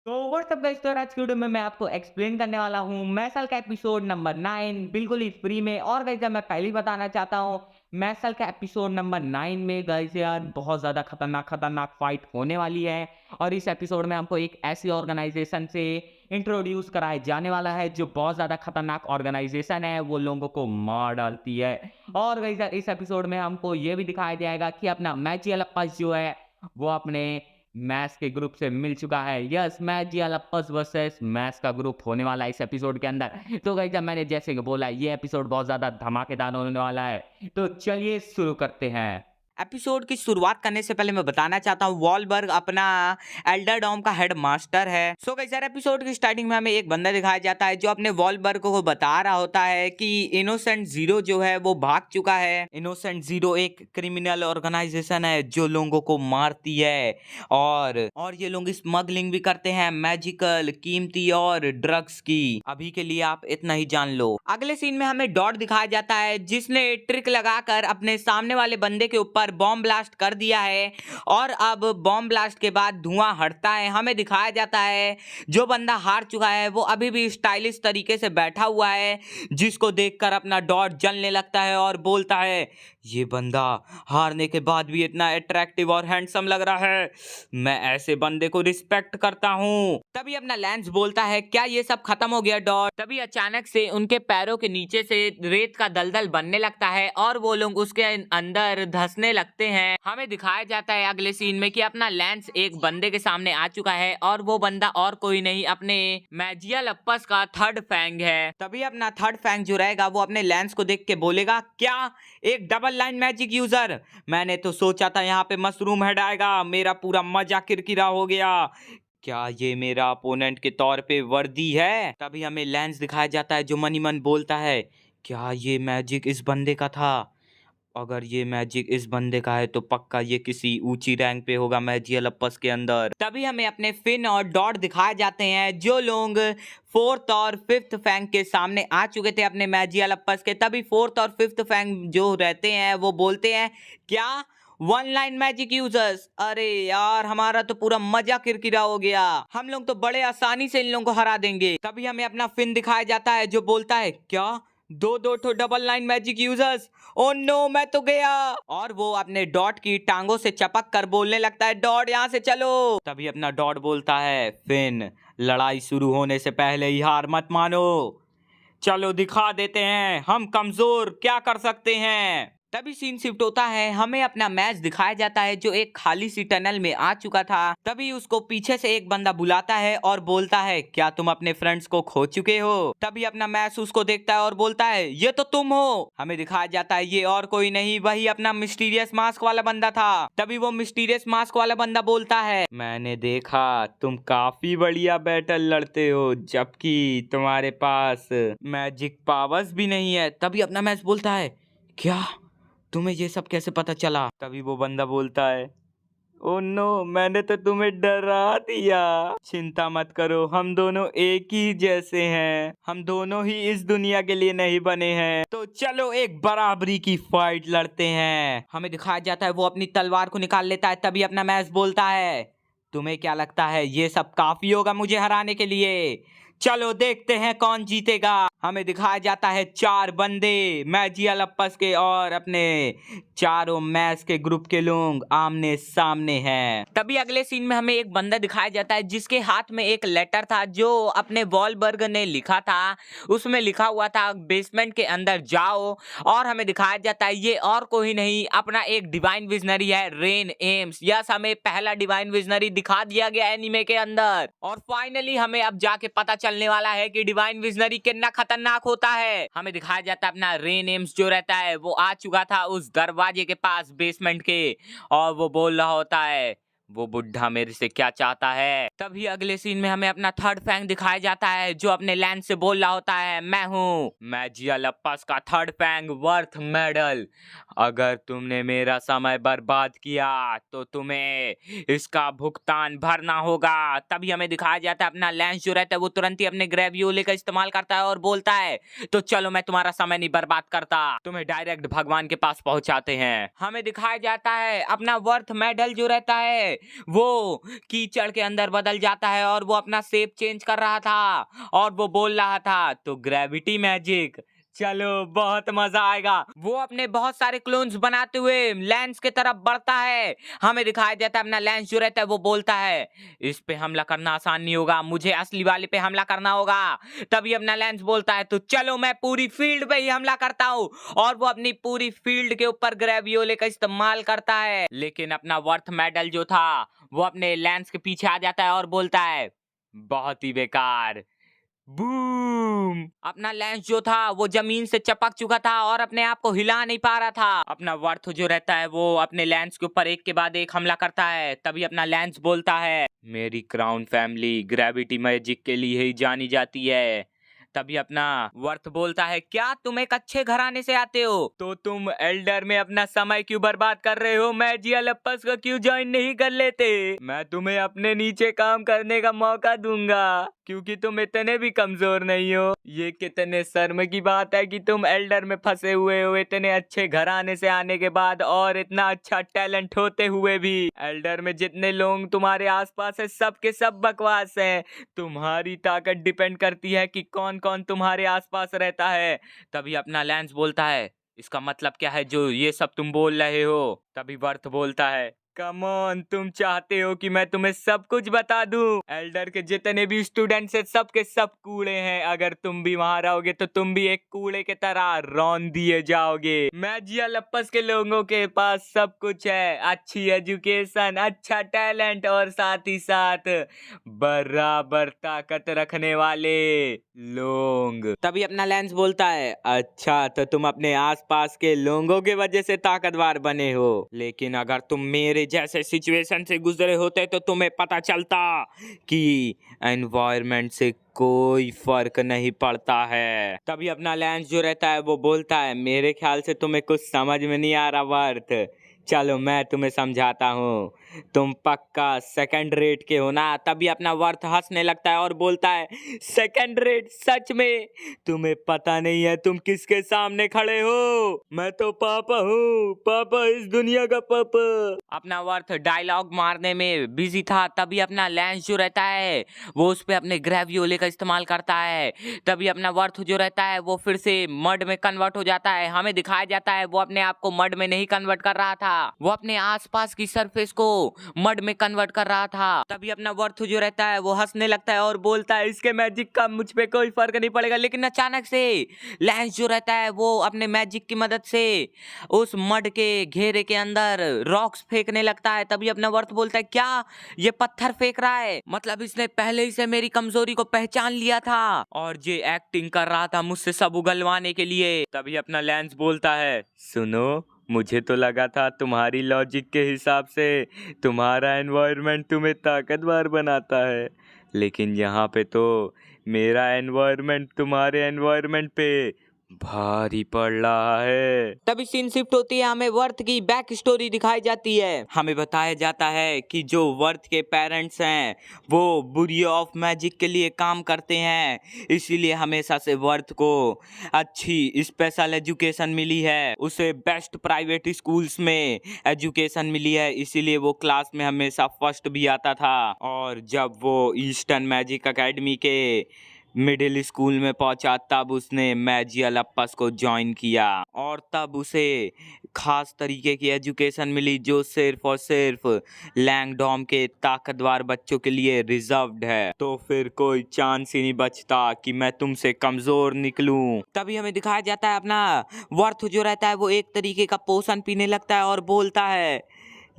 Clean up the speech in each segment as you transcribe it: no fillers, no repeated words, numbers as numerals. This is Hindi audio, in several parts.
तो व्हाट्सअप गाइस, तो आज की वीडियो में मैं आपको एक्सप्लेन करने वाला हूँ मैसल का एपिसोड नंबर 9 बिल्कुल ही फ्री में। और गाइस मैं पहले ही बताना चाहता हूँ, मैसल का एपिसोड नंबर 9 में गाइस यार बहुत ज़्यादा खतरनाक फाइट होने वाली है। और इस एपिसोड में हमको एक ऐसी ऑर्गेनाइजेशन से इंट्रोड्यूस कराया जाने वाला है जो बहुत ज़्यादा खतरनाक ऑर्गेनाइजेशन है, वो लोगों को मार डालती है। और गाइस यार इस एपिसोड में हमको ये भी दिखाया जाएगा कि अपना मैजियलपस जो है वो अपने मैथ्स के ग्रुप से मिल चुका है। यस, मैथ जियालप्पस वर्सेस मैथ्स का ग्रुप होने वाला है इस एपिसोड के अंदर। तो गाइस जब मैंने जैसे कि बोला, ये एपिसोड बहुत ज़्यादा धमाकेदार होने वाला है। तो चलिए शुरू करते हैं। एपिसोड की शुरुआत करने से पहले मैं बताना चाहता हूँ, वॉलबर्ग अपना एल्डरडॉम का हेड मास्टर है। सो गाइस यार एपिसोड की स्टार्टिंग में हमें एक बंदा दिखाया जाता है जो अपने वॉलबर्ग को बता रहा होता है कि इनोसेंट जीरो जो है वो भाग चुका है। इनोसेंट जीरो एक क्रिमिनल ऑर्गेनाइजेशन है जो लोगों को मारती है और ये लोग स्मगलिंग भी करते हैं मैजिकल कीमती और ड्रग्स की। अभी के लिए आप इतना ही जान लो। अगले सीन में हमें डॉट दिखाया जाता है जिसने ट्रिक लगाकर अपने सामने वाले बंदे के ऊपर बॉम्ब ब्लास्ट कर दिया है और अब बॉम्ब ब्लास्ट के बाद धुआं हटता है। हमें दिखाया जाता है जो बंदा हार चुका है वो अभी भी स्टाइलिश तरीके से बैठा हुआ है, जिसको देखकर अपना डॉट जलने लगता है और बोलता है, ये बंदा हारने के बाद भी इतना अट्रैक्टिव और हैंडसम लग रहा है, मैं ऐसे बंदे को रिस्पेक्ट करता हूँ। तभी अपना लैंस बोलता है, क्या ये सब खत्म हो गया डॉट? तभी अचानक से उनके पैरों के नीचे से रेत का दलदल बनने लगता है और वो लोग उसके अंदर धंसने लगते हैं। हमें दिखाया जाता है अगले सीन में कि अपना लैंस एक बंदे के सामने आ चुका है और वो बंदा और कोई नहीं, अपने मैजियलपस का थर्ड फैंग है। तभी अपना थर्ड फैंग जो रहेगा वो अपने लैंस को देख के बोलेगा, क्या एक डबल लाइन मैजिक यूजर? मैंने तो सोचा था यहाँ पे मशरूम हेड आएगा, मेरा पूरा मजा किरकिरा हो गया। क्या ये मेरा अपोनेंट के तौर पे वर्दी है? तभी हमें लेंस दिखाया जाता है जो मनी मन बोलता है, क्या ये मैजिक इस बंदे का था? अगर ये मैजिक इस बंदे का है तो पक्का ये किसी ऊंची रैंक पे होगा मैजियलपस के अंदर। तभी हमें अपने फिन और डॉट दिखाए जाते हैं जो लोग फोर्थ और फिफ्थ फैंग के सामने आ चुके थे अपने मैजियलपस के। तभी फोर्थ और फिफ्थ फैंग जो रहते हैं वो बोलते हैं, क्या वन लाइन मैजिक यूजर्स? अरे यार हमारा तो पूरा मजा किरकिरा हो गया, हम लोग तो बड़े आसानी से इन लोगों को हरा देंगे। तभी हमें अपना फिन दिखाया जाता है जो बोलता है, क्या दो दो ठो double line magic users? Oh no, मैं तो गया। और वो अपने डॉट की टांगों से चपक कर बोलने लगता है, डॉट यहाँ से चलो। तभी अपना डॉट बोलता है, फिन लड़ाई शुरू होने से पहले ही हार मत मानो, चलो दिखा देते हैं हम कमजोर क्या कर सकते हैं। तभी सीन शिफ्ट होता है, हमें अपना मैच दिखाया जाता है जो एक खाली सी टनल में आ चुका था। तभी उसको पीछे से एक बंदा बुलाता है और बोलता है, क्या तुम अपने फ्रेंड्स को खो चुके हो? तभी अपना मैच उसको देखता है और बोलता है, ये तो तुम हो। हमें दिखाया जाता है ये और कोई नहीं, वही अपना मिस्टीरियस मास्क वाला बंदा था। तभी वो मिस्टीरियस मास्क वाला बंदा बोलता है, मैंने देखा तुम काफी बढ़िया बैटल लड़ते हो जबकि तुम्हारे पास मैजिक पावर्स भी नहीं है। तभी अपना मैच बोलता है, क्या तुम्हें ये सब कैसे पता चला? तभी वो बंदा बोलता है, ओ नो, मैंने तो तुम्हें डरा दिया। चिंता मत करो, हम दोनों एक ही जैसे हैं, हम दोनों ही इस दुनिया के लिए नहीं बने हैं, तो चलो एक बराबरी की फाइट लड़ते हैं। हमें दिखाया जाता है वो अपनी तलवार को निकाल लेता है। तभी अपना मैच बोलता है, तुम्हें क्या लगता है ये सब काफी होगा मुझे हराने के लिए? चलो देखते हैं कौन जीतेगा। हमें दिखाया जाता है चार बंदे मैजियलपस के और अपने चारों मैच के ग्रुप के लोग आमने सामने हैं। तभी अगले सीन में हमें एक बंदा दिखाया जाता है जिसके हाथ में एक लेटर था जो अपने वॉलबर्ग ने लिखा था। उसमें लिखा हुआ था, बेसमेंट के अंदर जाओ। और हमें दिखाया जाता है ये और कोई नहीं, अपना एक डिवाइन विजनरी है, रेन एम्स। यस, हमें पहला डिवाइन विजनरी दिखा दिया गया एनीमे के अंदर। और फाइनली हमें अब जाके पता चलने वाला है कि डिवाइन विजनरी कितना खतरनाक होता है। हमें दिखाया जाता है अपना रेन एम्स जो रहता है वो आ चुका था उस दरवाजे के पास बेसमेंट के, और वो बोल रहा होता है, वो बुढ़ा मेरे से क्या चाहता है? तभी अगले सीन में हमें अपना थर्ड फैंग दिखाया जाता है जो अपने लैंड से बोल रहा होता है, मैं हूँ मैजियलपस का थर्ड फैंग वर्थ मेडल, अगर तुमने मेरा समय बर्बाद किया तो तुम्हें इसका भुगतान भरना होगा। तभी हमें दिखाया जाता है अपना लैंस जो रहता है वो तुरंत ही अपने ग्रेवियोले का इस्तेमाल करता है और बोलता है, तो चलो मैं तुम्हारा समय नहीं बर्बाद करता, तुम्हें डायरेक्ट भगवान के पास पहुंचाते हैं। हमें दिखाया जाता है अपना वर्थ मेडल जो रहता है वो कीचड़ के अंदर बदल जाता है और वो अपना शेप चेंज कर रहा था और वो बोल रहा था तो ग्रेविटी मैजिक, चलो बहुत मजा आएगा। वो अपने बहुत सारे क्लोन्स बनाते हुए लेंस की तरफ बढ़ता है। हमें दिखाई देता है अपना लेंस जो रहता है वो बोलता है इस पे हमला करना आसान नहीं होगा, मुझे असली वाले पे हमला करना होगा। तभी अपना लेंस बोलता है तो चलो मैं पूरी फील्ड पे ही हमला करता हूँ और वो अपनी पूरी फील्ड के ऊपर ग्रेवियोले का इस्तेमाल करता है। लेकिन अपना वर्थ मेडल जो था वो अपने लेंस के पीछे आ जाता है और बोलता है बहुत ही बेकार। बूम! अपना लेंस जो था वो जमीन से चपक चुका था और अपने आप को हिला नहीं पा रहा था। अपना वर्थ जो रहता है वो अपने लेंस के ऊपर एक के बाद एक हमला करता है। तभी अपना लेंस बोलता है मेरी क्राउन फैमिली ग्रेविटी मैजिक के लिए ही जानी जाती है। तभी अपना वर्थ बोलता है क्या तुम एक अच्छे घराने से आते हो तो तुम एल्डर में अपना समय क्यों बर्बाद कर रहे हो, मैजियालप्पस को क्यों ज्वाइन नहीं कर लेते? मैं तुम्हें अपने नीचे काम करने का मौका दूंगा क्योंकि तुम इतने भी कमजोर नहीं हो। ये कितने शर्म की बात है कि तुम एल्डर में फंसे हुए हो इतने अच्छे घराने से आने के बाद और इतना अच्छा टैलेंट होते हुए भी। एल्डर में जितने लोग तुम्हारे आसपास है सब के सब बकवास हैं। तुम्हारी ताकत डिपेंड करती है कि कौन कौन तुम्हारे आसपास रहता है। तभी अपना लेंस बोलता है इसका मतलब क्या है जो ये सब तुम बोल रहे हो? तभी वर्थ बोलता है कम ऑन, तुम चाहते हो कि मैं तुम्हें सब कुछ बता दूं? एल्डर के जितने भी स्टूडेंट्स हैं सब के सब कूड़े हैं। अगर तुम भी वहां रहोगे तो तुम भी एक कूड़े की तरह रौंद दिए जाओगे। मैजियालप्पस के लोगों के पास सब कुछ है, अच्छी एजुकेशन, अच्छा टैलेंट और साथ ही साथ बराबर ताकत रखने वाले लोग। तभी अपना लेंस बोलता है अच्छा तो तुम अपने आसपास के लोगों के वजह से ताकतवर बने हो, लेकिन अगर तुम मेरे जैसे सिचुएशन से गुजरे होते तो तुम्हें पता चलता कि एनवायरनमेंट से कोई फर्क नहीं पड़ता है। तभी अपना लेंस जो रहता है वो बोलता है मेरे ख्याल से तुम्हें कुछ समझ में नहीं आ रहा वर्थ, चलो मैं तुम्हें समझाता हूँ, तुम पक्का सेकंड रेट के हो ना? तभी अपना वर्थ हंसने लगता है और बोलता है सेकंड रेट? सच में? तुम्हें पता नहीं है तुम किसके सामने खड़े हो? मैं तो पापा हूँ, पापा इस दुनिया का पापा। अपना वर्थ डायलॉग मारने में बिजी था। तभी अपना लेंस जो रहता है वो उस पे अपने ग्रेवियोले का इस्तेमाल करता है। तभी अपना वर्थ जो रहता है वो फिर से मड में कन्वर्ट हो जाता है। हमें दिखाया जाता है वो अपने आप को मड में नहीं कन्वर्ट कर रहा था, वो अपने आसपास की सरफेस को मड में कन्वर्ट कर रहा था। तभी अपना वर्थ जो रहता है वो हंसने लगता है और बोलता है इसके मैजिक का मुझ पे कोई फर्क नहीं पड़ेगा। लेकिन अचानक से लेंस जो रहता है वो अपने मैजिक की मदद से उस मड के घेरे के अंदर रॉक्स फेंकने लगता है। तभी अपना वर्थ बोलता है क्या ये पत्थर फेंक रहा है? मतलब इसने पहले ही से मेरी कमजोरी को पहचान लिया था और ये एक्टिंग कर रहा था मुझसे सब उगलवाने के लिए। तभी अपना लेंस बोलता है सुनो, मुझे तो लगा था तुम्हारी लॉजिक के हिसाब से तुम्हारा एनवायरनमेंट तुम्हें ताकतवर बनाता है, लेकिन यहाँ पे तो मेरा एनवायरनमेंट तुम्हारे एनवायरनमेंट पे भारी पड़ रहा है। तभी सीन शिफ्ट होती है, हमें वर्थ की बैक स्टोरी दिखाई जाती है। हमें बताया जाता है कि जो वर्थ के पेरेंट्स हैं वो बुरियो ऑफ मैजिक के लिए काम करते हैं, इसीलिए हमेशा से वर्थ को अच्छी स्पेशल एजुकेशन मिली है, उसे बेस्ट प्राइवेट स्कूल्स में एजुकेशन मिली है, इसीलिए वो क्लास में हमेशा फर्स्ट भी आता था। और जब वो ईस्टर्न मैजिक एकेडमी के मिडिल स्कूल में पहुंचा तब उसने मैजियालप्पस को ज्वाइन किया और तब उसे खास तरीके की एजुकेशन मिली जो सिर्फ और सिर्फ लैंगडॉम के ताकतवर बच्चों के लिए रिजर्व्ड है। तो फिर कोई चांस ही नहीं बचता कि मैं तुमसे कमजोर निकलूं। तभी हमें दिखाया जाता है अपना वर्थ जो रहता है वो एक तरीके का पोषण पीने लगता है और बोलता है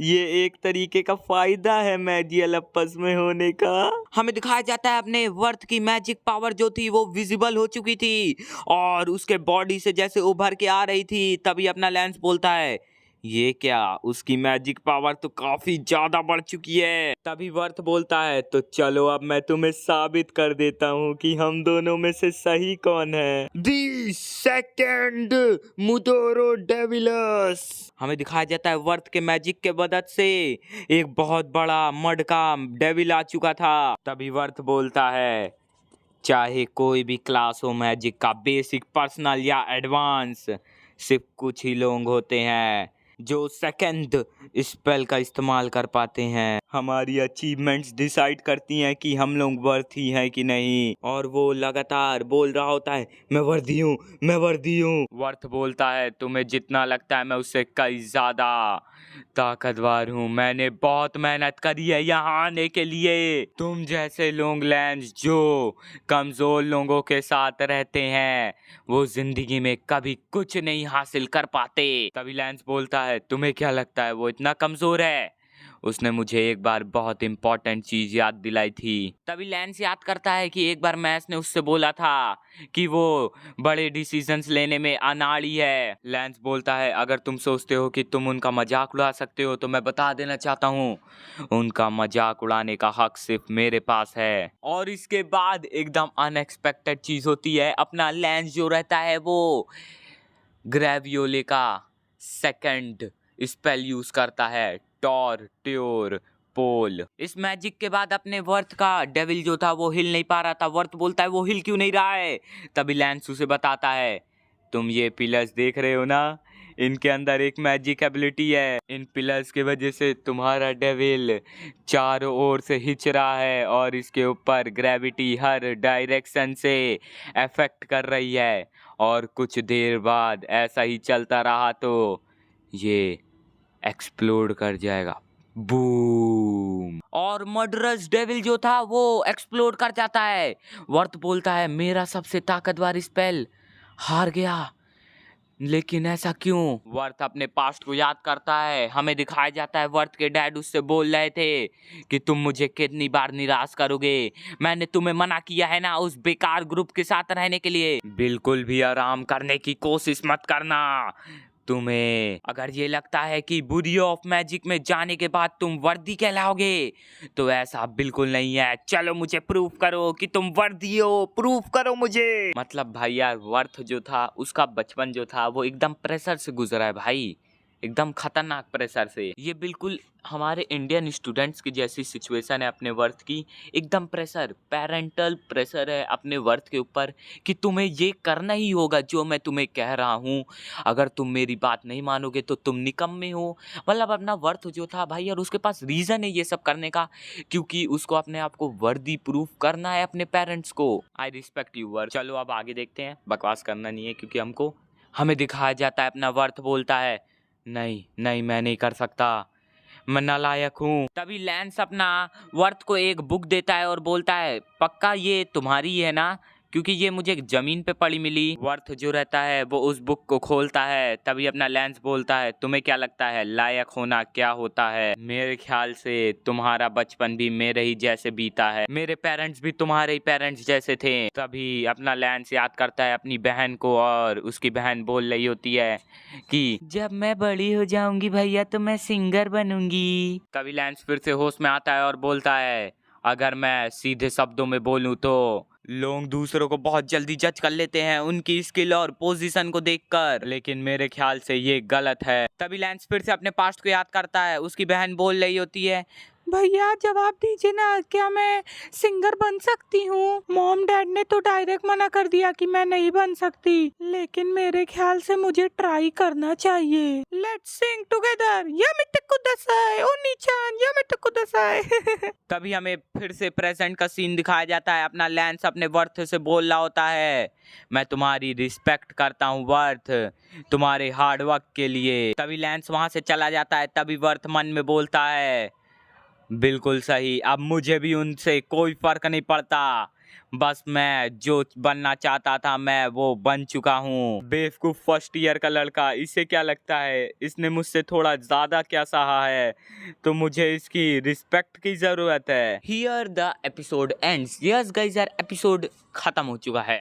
ये एक तरीके का फायदा है मैजियालप्पस में होने का। हमें दिखाया जाता है अपने वर्थ की मैजिक पावर जो थी वो विजिबल हो चुकी थी और उसके बॉडी से जैसे उभर के आ रही थी। तभी अपना लेंस बोलता है ये क्या, उसकी मैजिक पावर तो काफी ज्यादा बढ़ चुकी है। तभी वर्थ बोलता है तो चलो अब मैं तुम्हें साबित कर देता हूँ कि हम दोनों में से सही कौन है। दी सेकंड मुदोरो डेविलस। हमें दिखाया जाता है वर्थ के मैजिक के मदद से एक बहुत बड़ा मड का डेविल आ चुका था। तभी वर्थ बोलता है चाहे कोई भी क्लास हो मैजिक का, बेसिक, पर्सनल या एडवांस, सिर्फ कुछ ही लोग होते हैं जो सेकंड स्पेल का इस्तेमाल कर पाते हैं। हमारी अचीवमेंट्स डिसाइड करती हैं कि हम लोग वर्दी हैं कि नहीं। और वो लगातार बोल रहा होता है, मैं वर्दी हूँ, मैं वर्दी हूँ। वर्थ बोलता है, तुम्हें जितना लगता है मैं उससे कई ज़्यादा ताकतवर हूँ। मैंने बहुत मेहनत करी है यहाँ आने के लिए। तुम जैसे लोग लैंस जो कमज़ोर लोगों के साथ रहते हैं वो जिंदगी में कभी कुछ नहीं हासिल कर पाते। तभी लैंस बोलता है, तुम्हें क्या लगता है वो इतना कमज़ोर है? उसने मुझे एक बार बहुत इंपॉर्टेंट चीज याद दिलाई थी। तभी लैंस याद करता है कि एक बार मैस ने उससे बोला था कि वो बड़े डिसीजंस लेने में अनाड़ी है। लैंस बोलता है, अगर तुम सोचते हो कि तुम उनका मजाक उड़ा सकते हो तो मैं बता देना चाहता हूँ, उनका मजाक उड़ाने का हक सिर्फ मेरे पास है। और इसके बाद एकदम अनएक्सपेक्टेड चीज होती है। अपना लैंस जो रहता है वो ग्रेवियोले का सेकंड स्पेल यूज करता है, टॉर ट्योर पोल। इस मैजिक के बाद अपने वर्थ का डेविल जो था वो हिल नहीं पा रहा था। वर्थ बोलता है, वो हिल क्यों नहीं रहा है? तभी लैंस उसे बताता है, तुम ये पिलर्स देख रहे हो ना, इनके अंदर एक मैजिक एबिलिटी है। इन पिलर्स की वजह से तुम्हारा डेविल चारों ओर से हिच रहा है और इसके ऊपर ग्रेविटी हर डायरेक्शन से अफेक्ट कर रही है। और कुछ देर बाद ऐसा ही चलता रहा तो ये एक्सप्लोड कर जाएगा। बूम! और मर्डरस डेविल जो था वो एक्सप्लोड कर जाता है। वर्थ बोलता है, मेरा सबसे ताकतवर स्पेल हार गया, लेकिन ऐसा क्यों? वर्थ अपने पास्ट को याद करता है। हमें दिखाया जाता है वर्थ के डैड उससे बोल रहे थे कि तुम मुझे कितनी बार निराश करोगे, मैंने तुम्हें मना किया है ना उस बेकार ग्रुप के साथ रहने के लिए। बिल्कुल भी आराम करने की कोशिश मत करना। तुम्हें अगर ये लगता है कि बुरी ऑफ मैजिक में जाने के बाद तुम वर्दी कहलाओगे तो ऐसा बिल्कुल नहीं है। चलो मुझे प्रूफ करो कि तुम वर्दी हो, प्रूफ करो मुझे। मतलब भाई यार, वर्थ जो था उसका बचपन जो था वो एकदम प्रेशर से गुजरा है भाई, एकदम खतरनाक प्रेशर से। ये बिल्कुल हमारे इंडियन स्टूडेंट्स की जैसी सिचुएशन है अपने वर्थ की। एकदम प्रेशर, पेरेंटल प्रेशर है अपने वर्थ के ऊपर कि तुम्हें ये करना ही होगा जो मैं तुम्हें कह रहा हूँ। अगर तुम मेरी बात नहीं मानोगे तो तुम निकम्मे हो। मतलब अपना वर्थ जो था भाई यार, उसके पास रीज़न है ये सब करने का, क्योंकि उसको अपने आप को वर्दी प्रूफ करना है अपने पेरेंट्स को। I respect you worth. चलो अब आगे देखते हैं, बकवास करना नहीं है क्योंकि हमें दिखाया जाता है अपना वर्थ बोलता है, नहीं नहीं मैं नहीं कर सकता, मैं नालायक हूँ। तभी लैंस अपना वर्थ को एक बुक देता है और बोलता है, पक्का ये तुम्हारी है ना, क्योंकि ये मुझे जमीन पे पड़ी मिली। वर्थ जो रहता है वो उस बुक को खोलता है। तभी अपना लैंस बोलता है, तुम्हें क्या लगता है लायक होना क्या होता है? मेरे ख्याल से तुम्हारा बचपन भी मेरे ही जैसे बीता है, मेरे पेरेंट्स भी तुम्हारे ही पेरेंट्स जैसे थे। तभी अपना लैंस याद करता है अपनी बहन को और उसकी बहन बोल रही होती है कि जब मैं बड़ी हो जाऊंगी भैया तो मैं सिंगर बनूंगी। तभी लैंस फिर से होश में आता है और बोलता है, अगर मैं सीधे शब्दों में बोलूं तो लोग दूसरों को बहुत जल्दी जज कर लेते हैं उनकी स्किल और पोजीशन को देखकर, लेकिन मेरे ख्याल से ये गलत है। तभी लैंस फिर से अपने पास्ट को याद करता है। उसकी बहन बोल रही होती है, भैया जवाब दीजिए ना, क्या मैं सिंगर बन सकती हूँ? मॉम डैड ने तो डायरेक्ट मना कर दिया कि मैं नहीं बन सकती, लेकिन मेरे ख्याल से मुझे ट्राई करना चाहिए। लेट्स सिंग टुगेदर, यामिते कुदासाई, ओनी-चान यामिते कुदासाई। तभी हमें फिर से प्रेजेंट का सीन दिखाया जाता है। अपना लैंस अपने वर्थ से बोल रहा होता है, मैं तुम्हारी रिस्पेक्ट करता हूँ वर्थ, तुम्हारे हार्ड वर्क के लिए। तभी लैंस वहां से चला जाता है। तभी वर्थ मन में बोलता है, बिल्कुल सही, अब मुझे भी उनसे कोई फर्क नहीं पड़ता, बस मैं जो बनना चाहता था मैं वो बन चुका हूँ। बेवकूफ फर्स्ट ईयर का लड़का, इसे क्या लगता है इसने मुझसे थोड़ा ज्यादा क्या सहा है तो मुझे इसकी रिस्पेक्ट की जरूरत है। Here the episode ends. Yes guys यार, एपिसोड खत्म हो चुका है।